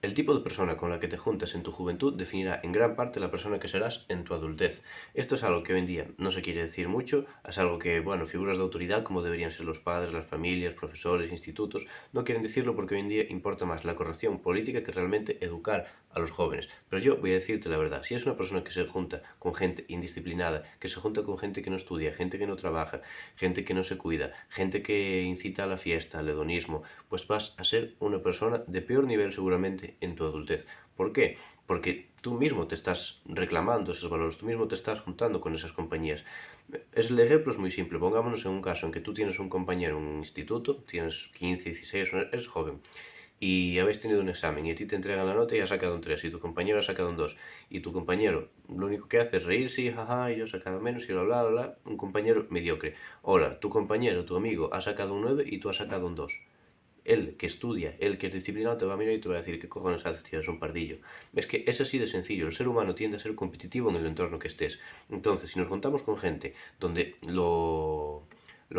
El tipo de persona con la que te juntas en tu juventud definirá en gran parte la persona que serás en tu adultez. Esto es algo que hoy en día no se quiere decir mucho, es algo que, bueno, figuras de autoridad como deberían ser los padres, las familias, profesores, institutos, no quieren decirlo porque hoy en día importa más la corrección política que realmente educar a los jóvenes. Pero yo voy a decirte la verdad, si es una persona que se junta con gente indisciplinada, que se junta con gente que no estudia, gente que no trabaja, gente que no se cuida, gente que incita a la fiesta, al hedonismo, pues vas a ser una persona de peor nivel seguramente en tu adultez. ¿Por qué? Porque tú mismo te estás reclamando esos valores, tú mismo te estás juntando con esas compañías. El ejemplo es muy simple. Pongámonos en un caso en que tú tienes un compañero en un instituto, tienes 15, 16, eres joven, y habéis tenido un examen y a ti te entregan la nota y has sacado un 3 y tu compañero ha sacado un 2 y tu compañero lo único que hace es reírse y jaja, y yo he sacado menos y bla bla bla, un compañero mediocre. Ahora, tu compañero, tu amigo ha sacado un 9 y tú has sacado un 2. Él que estudia, él que es disciplinado, te va a mirar y te va a decir: ¿qué cojones haces, tío? Es un pardillo. Es que es así de sencillo. El ser humano tiende a ser competitivo en el entorno que estés. Entonces, si nos juntamos con gente donde lo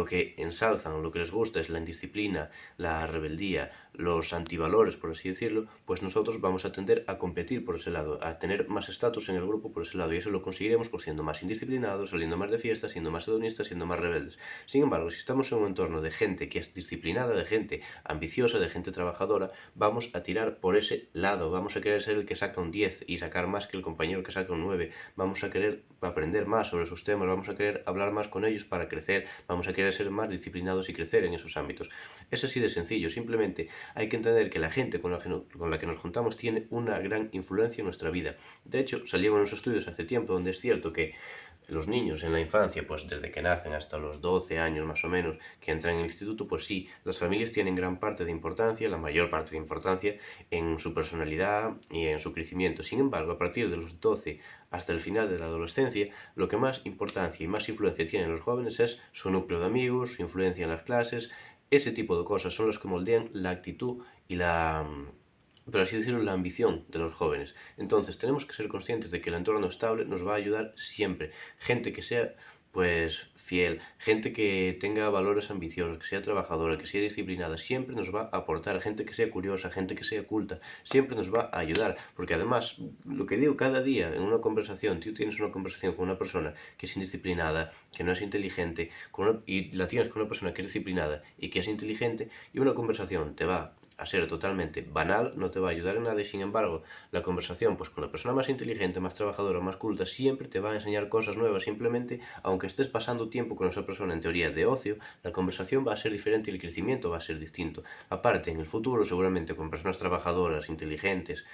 que ensalzan, lo que les gusta es la indisciplina, la rebeldía, los antivalores, por así decirlo, pues nosotros vamos a tender a competir por ese lado, a tener más estatus en el grupo por ese lado, y eso lo conseguiremos por siendo más indisciplinados, saliendo más de fiesta, siendo más hedonistas, siendo más rebeldes. Sin embargo, si estamos en un entorno de gente que es disciplinada, de gente ambiciosa, de gente trabajadora, vamos a tirar por ese lado, vamos a querer ser el que saca un 10 y sacar más que el compañero que saca un 9, vamos a querer aprender más sobre sus temas, vamos a querer hablar más con ellos para crecer, vamos a querer ser más disciplinados y crecer en esos ámbitos. Es así de sencillo, simplemente hay que entender que la gente con la que nos juntamos tiene una gran influencia en nuestra vida. De hecho, salieron unos estudios hace tiempo donde es cierto que los niños en la infancia, pues desde que nacen hasta los 12 años más o menos, que entran en el instituto, pues sí, las familias tienen gran parte de importancia, la mayor parte de importancia en su personalidad y en su crecimiento. Sin embargo, a partir de los 12 hasta el final de la adolescencia, lo que más importancia y más influencia tienen los jóvenes es su núcleo de amigos, su influencia en las clases, ese tipo de cosas son las que moldean la actitud y por así decirlo, la ambición de los jóvenes. Entonces tenemos que ser conscientes de que el entorno estable nos va a ayudar siempre. Gente que sea, pues, fiel, gente que tenga valores ambiciosos, que sea trabajadora, que sea disciplinada, siempre nos va a aportar. Gente que sea curiosa, gente que sea culta, siempre nos va a ayudar. Porque además, lo que digo, cada día en una conversación, tú tienes una conversación con una persona que es indisciplinada, que no es inteligente, y la tienes con una persona que es disciplinada y que es inteligente, y una conversación te va a ser totalmente banal, no te va a ayudar en nada y sin embargo la conversación pues con la persona más inteligente, más trabajadora, más culta siempre te va a enseñar cosas nuevas, simplemente aunque estés pasando tiempo con esa persona en teoría de ocio, la conversación va a ser diferente y el crecimiento va a ser distinto. Aparte, en el futuro seguramente con personas trabajadoras, inteligentes,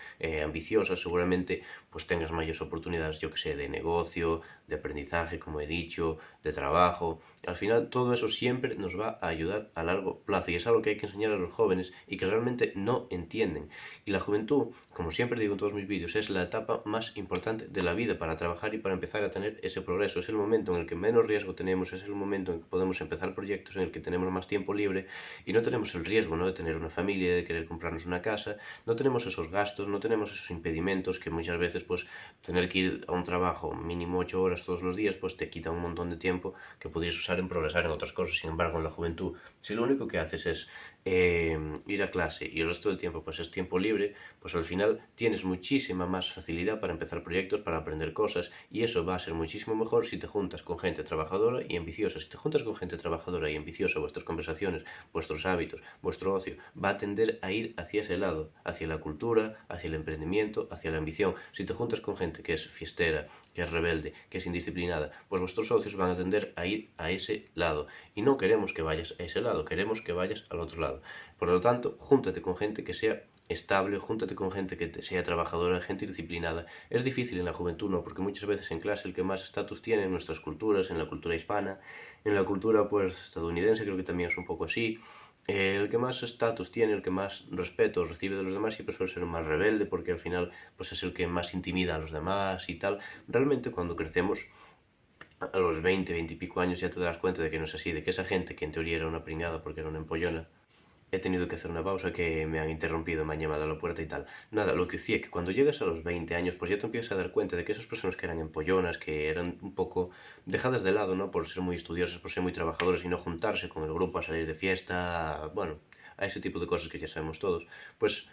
ambiciosas, seguramente pues tengas mayores oportunidades, yo que sé, de negocio, de aprendizaje, como he dicho, de trabajo. Al final todo eso siempre nos va a ayudar a largo plazo y es algo que hay que enseñar a los jóvenes y que realmente no entienden. Y la juventud, como siempre digo en todos mis vídeos, es la etapa más importante de la vida para trabajar y para empezar a tener ese progreso. Es el momento en el que menos riesgo tenemos, es el momento en que podemos empezar proyectos, en el que tenemos más tiempo libre y no tenemos el riesgo, ¿no?, de tener una familia, de querer comprarnos una casa, no tenemos esos gastos, no tenemos esos impedimentos que muchas veces pues tener que ir a un trabajo mínimo 8 horas todos los días pues te quita un montón de tiempo que podrías usar en progresar en otras cosas. Sin embargo, en la juventud, si lo único que haces es ir a clase y el resto del tiempo pues es tiempo libre, pues al final tienes muchísima más facilidad para empezar proyectos, para aprender cosas y eso va a ser muchísimo mejor si te juntas con gente trabajadora y ambiciosa. Si te juntas con gente trabajadora y ambiciosa, vuestras conversaciones, vuestros hábitos, vuestro ocio va a tender a ir hacia ese lado, hacia la cultura, hacia el emprendimiento, hacia la ambición. Si te juntas con gente que es fiestera, que es rebelde, que es indisciplinada, pues vuestros socios van a tender a ir a ese lado. Y no queremos que vayas a ese lado, queremos que vayas al otro lado. Por lo tanto, júntate con gente que sea estable, júntate con gente que sea trabajadora, gente disciplinada. Es difícil en la juventud, ¿no? Porque muchas veces en clase el que más estatus tiene en nuestras culturas, en la cultura hispana, en la cultura pues estadounidense creo que también es un poco así. El que más estatus tiene, el que más respeto recibe de los demás siempre suele ser el más rebelde porque al final pues es el que más intimida a los demás y tal. Realmente cuando crecemos a los 20, 20 y pico años ya te das cuenta de que no es así, de que esa gente que en teoría era una pringada porque era una empollona, he tenido que hacer una pausa que me han interrumpido, me han llamado a la puerta y tal. Nada, lo que decía es que cuando llegas a los 20 años, pues ya te empiezas a dar cuenta de que esas personas que eran empollonas, que eran un poco dejadas de lado, ¿no? Por ser muy estudiosas, por ser muy trabajadoras y no juntarse con el grupo a salir de fiesta, bueno, a ese tipo de cosas que ya sabemos todos, pues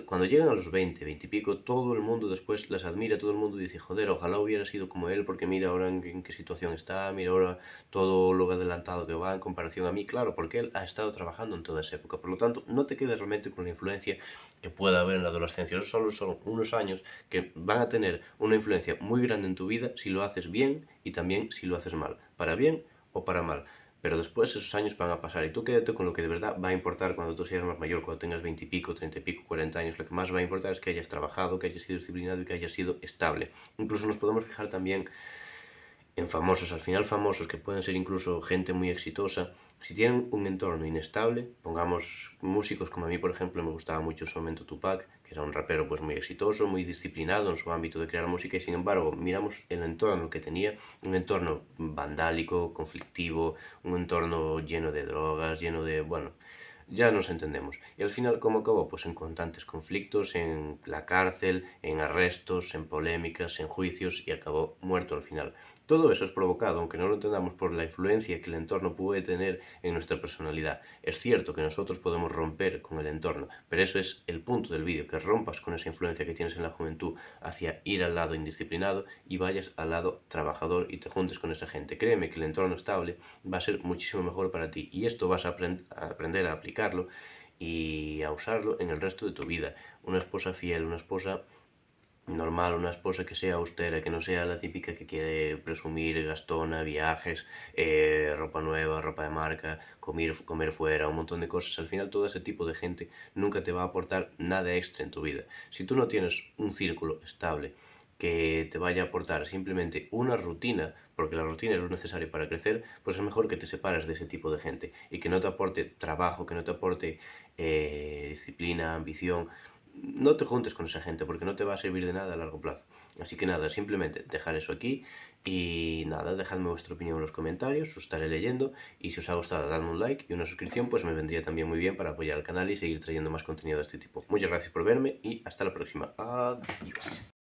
cuando llegan a los 20, 20 y pico, todo el mundo después las admira, todo el mundo dice, joder, ojalá hubiera sido como él, porque mira ahora en qué situación está, mira ahora todo lo adelantado que va en comparación a mí, claro, porque él ha estado trabajando en toda esa época. Por lo tanto, no te quedes realmente con la influencia que pueda haber en la adolescencia. Esos solo son unos años que van a tener una influencia muy grande en tu vida si lo haces bien y también si lo haces mal, para bien o para mal. Pero después esos años van a pasar y tú quédate con lo que de verdad va a importar cuando tú seas más mayor, cuando tengas 20 y pico, 30 y pico, 40 años. Lo que más va a importar es que hayas trabajado, que hayas sido disciplinado y que hayas sido estable. Incluso nos podemos fijar también en famosos, al final famosos, que pueden ser incluso gente muy exitosa, si tienen un entorno inestable, pongamos músicos como a mí, por ejemplo, me gustaba mucho en su momento Tupac, que era un rapero pues muy exitoso, muy disciplinado en su ámbito de crear música, y sin embargo, miramos el entorno que tenía, un entorno vandálico, conflictivo, un entorno lleno de drogas, lleno de, bueno, ya nos entendemos. Y al final, ¿cómo acabó? Pues en constantes conflictos, en la cárcel, en arrestos, en polémicas, en juicios y acabó muerto al final. Todo eso es provocado, aunque no lo entendamos, por la influencia que el entorno puede tener en nuestra personalidad. Es cierto que nosotros podemos romper con el entorno, pero eso es el punto del vídeo, que rompas con esa influencia que tienes en la juventud hacia ir al lado indisciplinado y vayas al lado trabajador y te juntes con esa gente. Créeme que el entorno estable va a ser muchísimo mejor para ti y esto vas a aprender a aplicarlo y a usarlo en el resto de tu vida. Una esposa fiel, una esposa normal, una esposa que sea austera, que no sea la típica que quiere presumir, gastona, viajes, ropa nueva, ropa de marca, comer fuera, un montón de cosas. Al final todo ese tipo de gente nunca te va a aportar nada extra en tu vida. Si tú no tienes un círculo estable que te vaya a aportar simplemente una rutina, porque la rutina es lo necesario para crecer, pues es mejor que te separes de ese tipo de gente y que no te aporte trabajo, que no te aporte disciplina, ambición. No te juntes con esa gente porque no te va a servir de nada a largo plazo. Así que nada, simplemente dejar eso aquí y nada, dejadme vuestra opinión en los comentarios, os estaré leyendo y si os ha gustado dadme un like y una suscripción, pues me vendría también muy bien para apoyar al canal y seguir trayendo más contenido de este tipo. Muchas gracias por verme y hasta la próxima. Adiós.